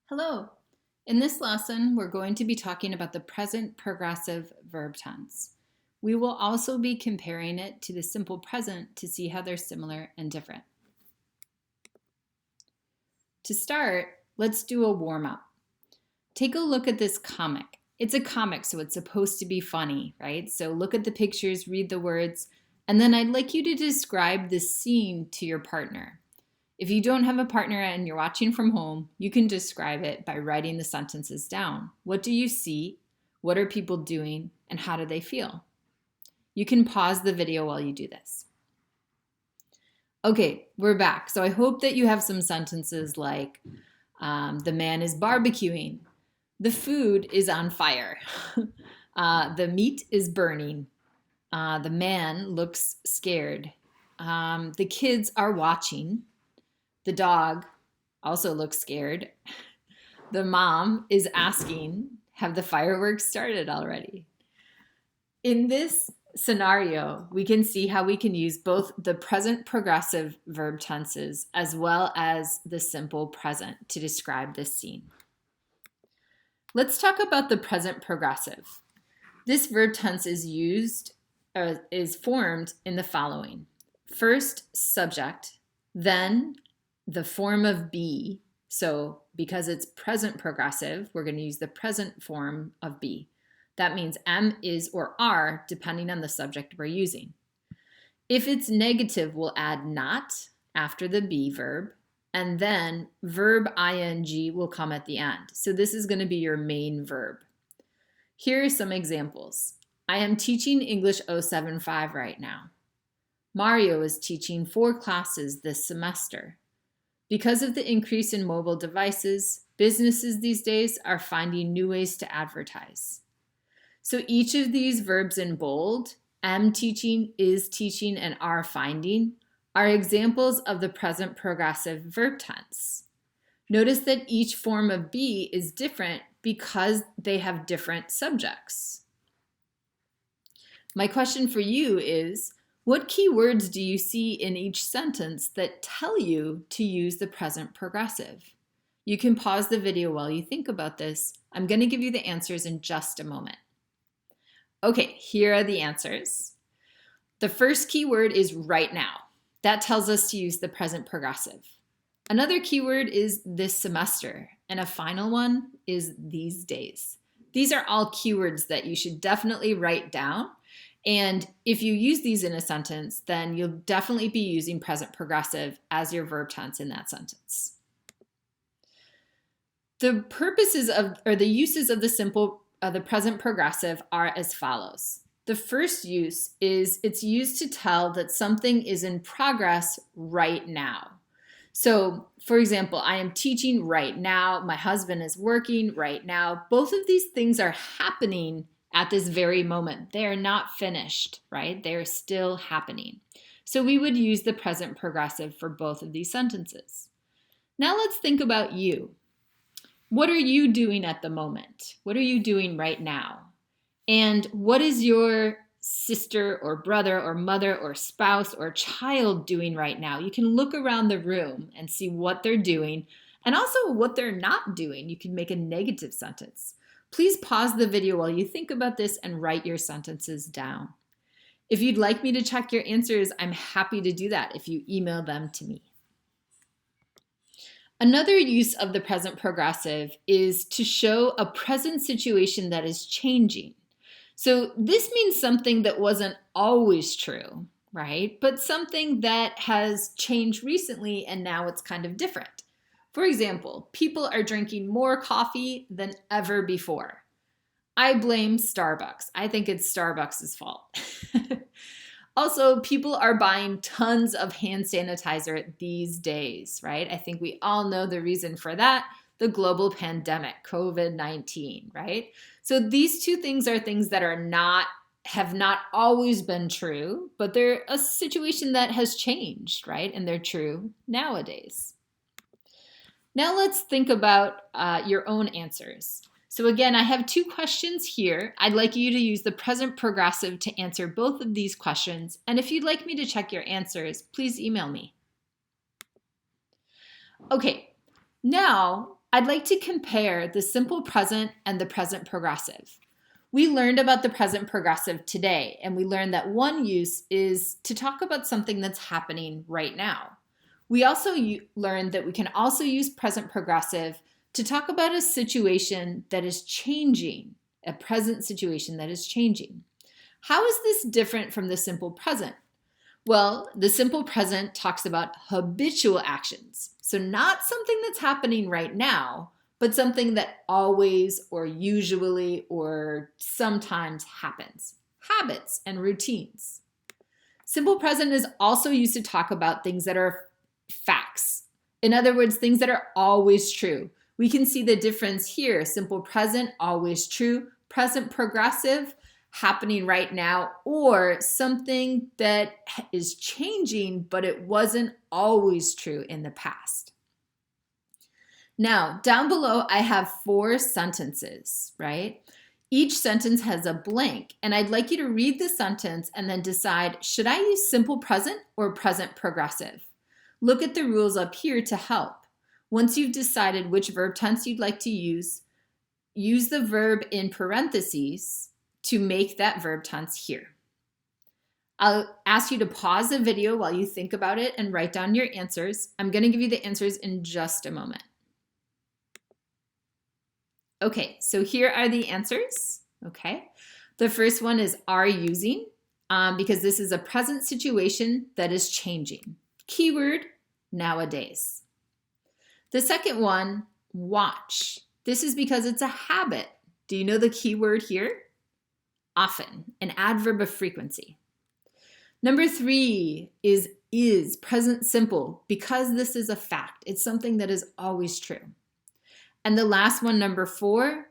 Hello. In this lesson, we're going to be talking about the present progressive verb tense. We will also be comparing it to the simple present to see how they're similar and different. To start, let's do a warm-up. Take a look at this comic. It's a comic, so it's supposed to be funny, right? So look at the pictures, read the words, and then I'd like you to describe the scene to your partner. If you don't have a partner and you're watching from home, you can describe it by writing the sentences down. What do you see? What are people doing? And how do they feel? You can pause the video while you do this. Okay, we're back. So I hope that you have some sentences like, the man is barbecuing. The food is on fire. The meat is burning. The man looks scared. The kids are watching. The dog also looks scared. The mom is asking, have the fireworks started already? In this scenario, we can see how we can use both the present progressive verb tenses as well as the simple present to describe this scene. Let's talk about the present progressive. This verb tense is formed in the following. First, subject, then the form of be. So because it's present progressive, we're going to use the present form of be. That means am, is, or are, depending on the subject we're using. If it's negative, we'll add not after the be verb, and then verb ing will come at the end. So this is going to be your main verb. Here are some examples. I am teaching English 075 right now. Mario is teaching 4 classes this semester. Because of the increase in mobile devices, businesses these days are finding new ways to advertise. So each of these verbs in bold, am teaching, is teaching, and are finding, are examples of the present progressive verb tense. Notice that each form of be is different because they have different subjects. My question for you is, what key words do you see in each sentence that tell you to use the present progressive? You can pause the video while you think about this. I'm going to give you the answers in just a moment. Okay, here are the answers. The first key word is right now. That tells us to use the present progressive. Another keyword is this semester, and a final one is these days. These are all keywords that you should definitely write down. And if you use these in a sentence, then you'll definitely be using present progressive as your verb tense in that sentence. The purposes of, or the uses of the present progressive are as follows. The first use is it's used to tell that something is in progress right now. So, for example, I am teaching right now. My husband is working right now. Both of these things are happening at this very moment. They are not finished, right? They are still happening. So we would use the present progressive for both of these sentences. Now let's think about you. What are you doing at the moment? What are you doing right now? And what is your sister or brother or mother or spouse or child doing right now? You can look around the room and see what they're doing and also what they're not doing. You can make a negative sentence. Please pause the video while you think about this and write your sentences down. If you'd like me to check your answers, I'm happy to do that if you email them to me. Another use of the present progressive is to show a present situation that is changing. So this means something that wasn't always true, right? But something that has changed recently and now it's kind of different. For example, people are drinking more coffee than ever before. I blame Starbucks. I think it's Starbucks' fault. Also, people are buying tons of hand sanitizer these days, right? I think we all know the reason for that, the global pandemic, COVID-19, right? So these two things are things that have not always been true, but they're a situation that has changed, right? And they're true nowadays. Now let's think about your own answers. So again, I have 2 questions here. I'd like you to use the present progressive to answer both of these questions. And if you'd like me to check your answers, please email me. Okay, now I'd like to compare the simple present and the present progressive. We learned about the present progressive today, and we learned that one use is to talk about something that's happening right now. We also learned that we can also use present progressive to talk about a situation that is changing, a present situation that is changing. How is this different from the simple present? Well, the simple present talks about habitual actions. So not something that's happening right now, but something that always or usually or sometimes happens. Habits and routines. Simple present is also used to talk about things that are facts. In other words, things that are always true. We can see the difference here. Simple present, always true. Present progressive, happening right now, or something that is changing, but it wasn't always true in the past. Now, down below, I have 4 sentences, right? Each sentence has a blank, and I'd like you to read the sentence and then decide, should I use simple present or present progressive? Look at the rules up here to help. Once you've decided which verb tense you'd like to use the verb in parentheses to make that verb tense here. I'll ask you to pause the video while you think about it and write down your answers. I'm going to give you the answers in just a moment. Okay, so here are the answers. Okay, the first one is are using, because this is a present situation that is changing. Keyword, nowadays. The second one, watch. This is because it's a habit. Do you know the keyword here? Often, an adverb of frequency. Number 3 is present simple, because this is a fact. It's something that is always true. And the last one, number 4,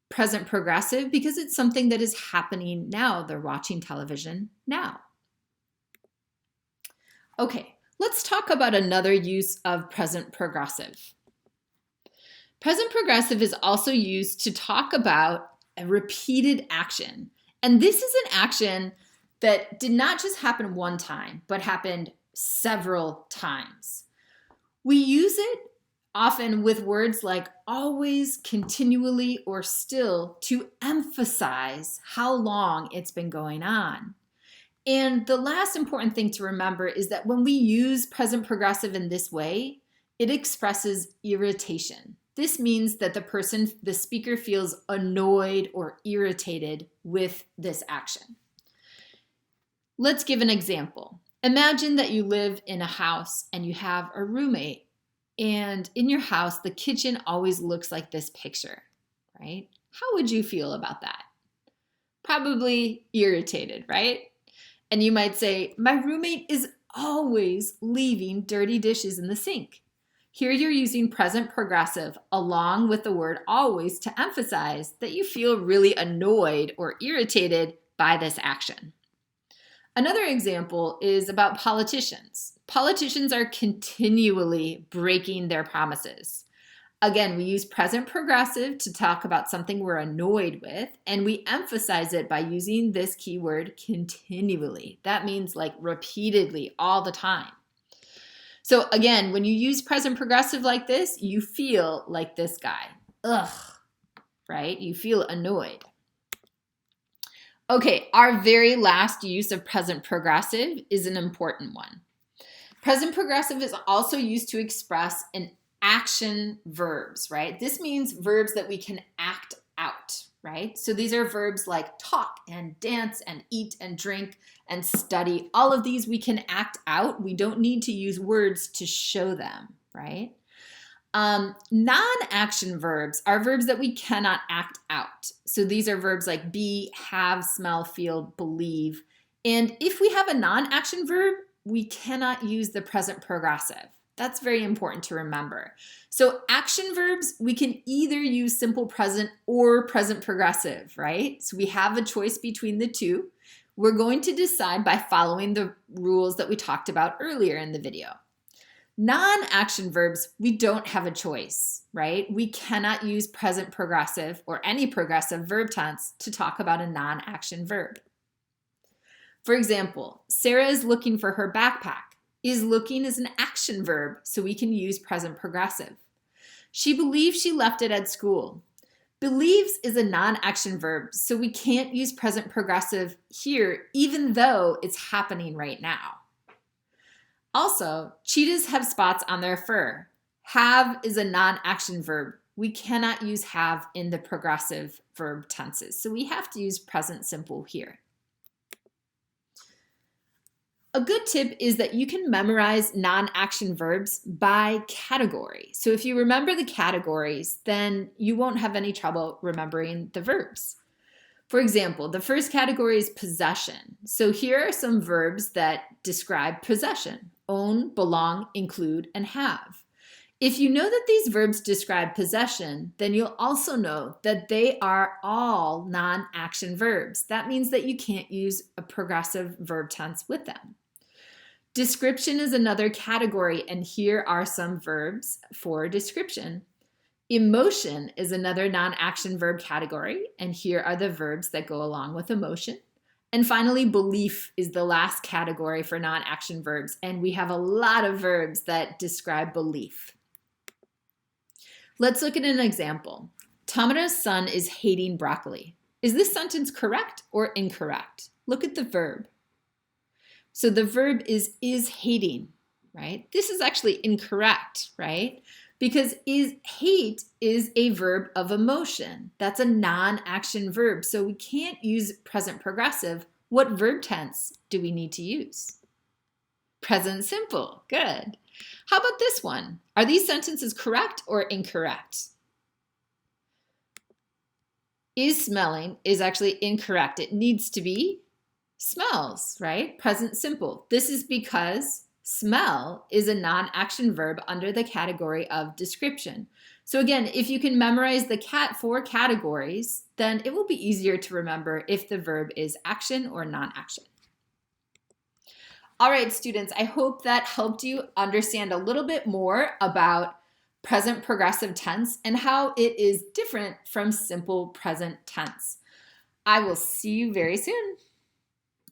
present progressive, because it's something that is happening now. They're watching television now. Okay, let's talk about another use of present progressive. Present progressive is also used to talk about a repeated action. And this is an action that did not just happen one time, but happened several times. We use it often with words like always, continually, or still to emphasize how long it's been going on. And the last important thing to remember is that when we use present progressive in this way, it expresses irritation. This means that the speaker feels annoyed or irritated with this action. Let's give an example. Imagine that you live in a house and you have a roommate, and in your house, the kitchen always looks like this picture, right? How would you feel about that? Probably irritated, right? And you might say, my roommate is always leaving dirty dishes in the sink. Here you're using present progressive along with the word always to emphasize that you feel really annoyed or irritated by this action. Another example is about politicians. Politicians are continually breaking their promises. Again, we use present progressive to talk about something we're annoyed with, and we emphasize it by using this keyword continually. That means like repeatedly, all the time. So again, when you use present progressive like this, you feel like this guy. Ugh, right? You feel annoyed. Okay, our very last use of present progressive is an important one. Present progressive is also used to express an action verbs, right? This means verbs that we can act out, right? So these are verbs like talk and dance and eat and drink and study. All of these we can act out. We don't need to use words to show them, right? Non-action verbs are verbs that we cannot act out. So these are verbs like be, have, smell, feel, believe. And if we have a non-action verb, we cannot use the present progressive. That's very important to remember. So action verbs, we can either use simple present or present progressive, right? So we have a choice between the two. We're going to decide by following the rules that we talked about earlier in the video. Non-action verbs, we don't have a choice, right? We cannot use present progressive or any progressive verb tense to talk about a non-action verb. For example, Sarah is looking for her backpack. Is looking is an action verb, so we can use present progressive. She believes she left it at school. Believes is a non-action verb, so we can't use present progressive here, even though it's happening right now. Also, cheetahs have spots on their fur. Have is a non-action verb. We cannot use have in the progressive verb tenses, so we have to use present simple here. A good tip is that you can memorize non-action verbs by category. So if you remember the categories, then you won't have any trouble remembering the verbs. For example, the first category is possession. So here are some verbs that describe possession: own, belong, include, and have. If you know that these verbs describe possession, then you'll also know that they are all non-action verbs. That means that you can't use a progressive verb tense with them. Description is another category, and here are some verbs for description. Emotion is another non-action verb category, and here are the verbs that go along with emotion. And finally, belief is the last category for non-action verbs, and we have a lot of verbs that describe belief. Let's look at an example. Tamara's son is hating broccoli. Is this sentence correct or incorrect? Look at the verb. So the verb is hating, right? This is actually incorrect, right? Because hate is a verb of emotion. That's a non-action verb, so we can't use present progressive. What verb tense do we need to use? Present simple. Good. How about this one? Are these sentences correct or incorrect? Is smelling is actually incorrect. It needs to be smells, right? Present simple. This is because smell is a non-action verb under the category of description. So again, if you can memorize the four categories, then it will be easier to remember if the verb is action or non-action. All right, students, I hope that helped you understand a little bit more about present progressive tense and how it is different from simple present tense. I will see you very soon.